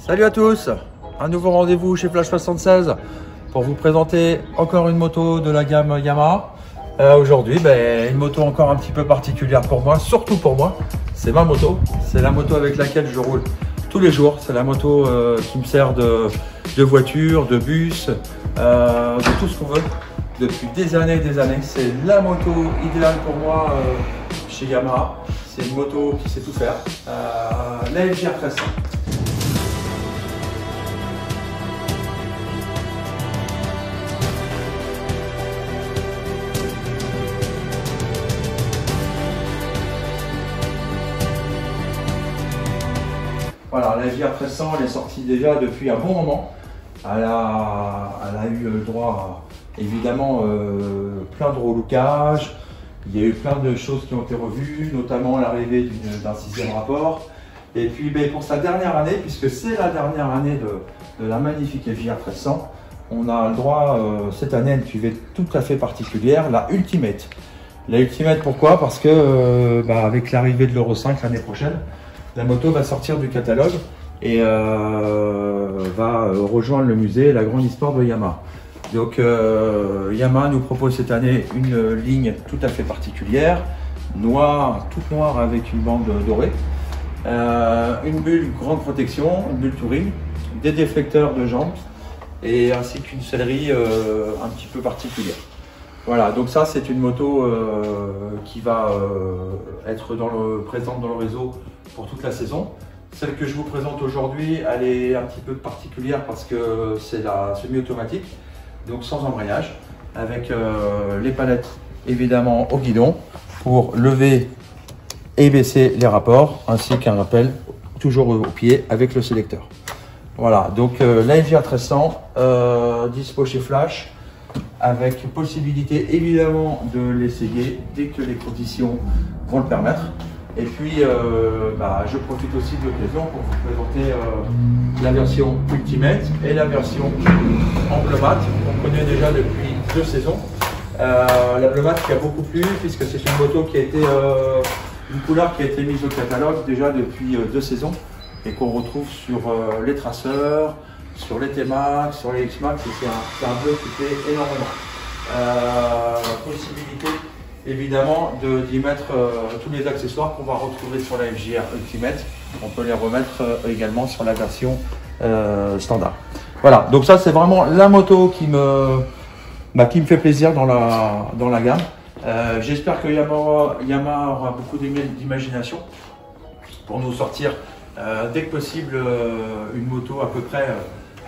Salut à tous, un nouveau rendez-vous chez Flash 76 pour vous présenter encore une moto de la gamme Yamaha. Aujourd'hui, une moto encore un petit peu particulière pour moi, surtout pour moi. C'est ma moto, c'est la moto avec laquelle je roule tous les jours. C'est la moto qui me sert de voiture, de bus, de tout ce qu'on veut depuis des années et des années. C'est la moto idéale pour moi chez Yamaha. C'est une moto qui sait tout faire, la FJR 1300. Voilà, la FJR 1300, elle est sortie déjà depuis un bon moment. Elle a eu le droit à, évidemment, plein de relookage. Il y a eu plein de choses qui ont été revues, notamment l'arrivée d'un 6e rapport. Et puis pour sa dernière année, puisque c'est la dernière année de la magnifique FJR 1300, on a le droit cette année à une cuvée tout à fait particulière, la Ultimate. La Ultimate, pourquoi? Parce que avec l'arrivée de l'Euro 5 l'année prochaine, la moto va sortir du catalogue et va rejoindre le musée La Grande Histoire de Yamaha. Donc Yamaha nous propose cette année une ligne tout à fait particulière, noire, toute noire avec une bande dorée, une bulle grande protection, une bulle touring, des déflecteurs de jambes et ainsi qu'une sellerie un petit peu particulière. Voilà, donc ça c'est une moto qui va être présente dans le réseau pour toute la saison. Celle que je vous présente aujourd'hui, elle est un petit peu particulière parce que c'est la semi-automatique, donc sans embrayage, avec les palettes évidemment au guidon pour lever et baisser les rapports, ainsi qu'un rappel toujours au pied avec le sélecteur. Voilà, donc la FJR 1300, dispo chez Flash, avec possibilité évidemment de l'essayer dès que les conditions vont le permettre. Et puis je profite aussi de l'occasion pour vous présenter la version Ultimate et la version Emblematte qu'on connaît déjà depuis 2 saisons. La Bleu Mat qui a beaucoup plu puisque c'est une moto qui a été une couleur qui a été mise au catalogue déjà depuis 2 saisons et qu'on retrouve sur les traceurs, sur les T-Max, sur les X-Max, et c'est un bleu qui plaît énormément. Possibilité évidemment d'y mettre tous les accessoires qu'on va retrouver sur la FJR Ultimate. On peut les remettre également sur la version standard. Voilà, donc ça c'est vraiment la moto qui me fait plaisir dans la gamme. J'espère que Yamaha aura beaucoup d'imagination pour nous sortir dès que possible une moto à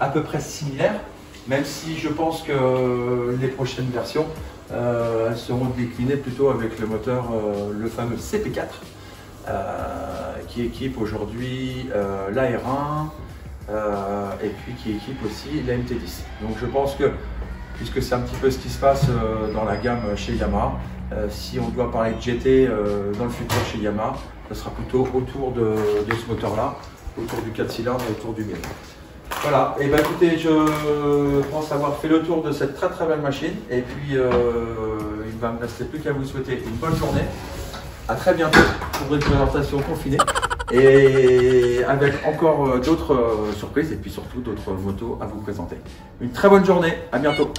peu près similaire, même si je pense que les prochaines versions elles seront déclinées plutôt avec le moteur, le fameux CP4 qui équipe aujourd'hui la R1 et puis qui équipe aussi la MT10. Donc je pense que, puisque c'est un petit peu ce qui se passe dans la gamme chez Yamaha, si on doit parler de GT dans le futur chez Yamaha, ce sera plutôt autour de ce moteur-là, autour du 4 cylindres et autour du 1000. Voilà, et écoutez, je pense avoir fait le tour de cette très belle machine, et puis il ne va me rester plus qu'à vous souhaiter une bonne journée. À très bientôt pour une présentation confinée, et avec encore d'autres surprises, et puis surtout d'autres motos à vous présenter. Une très bonne journée, à bientôt.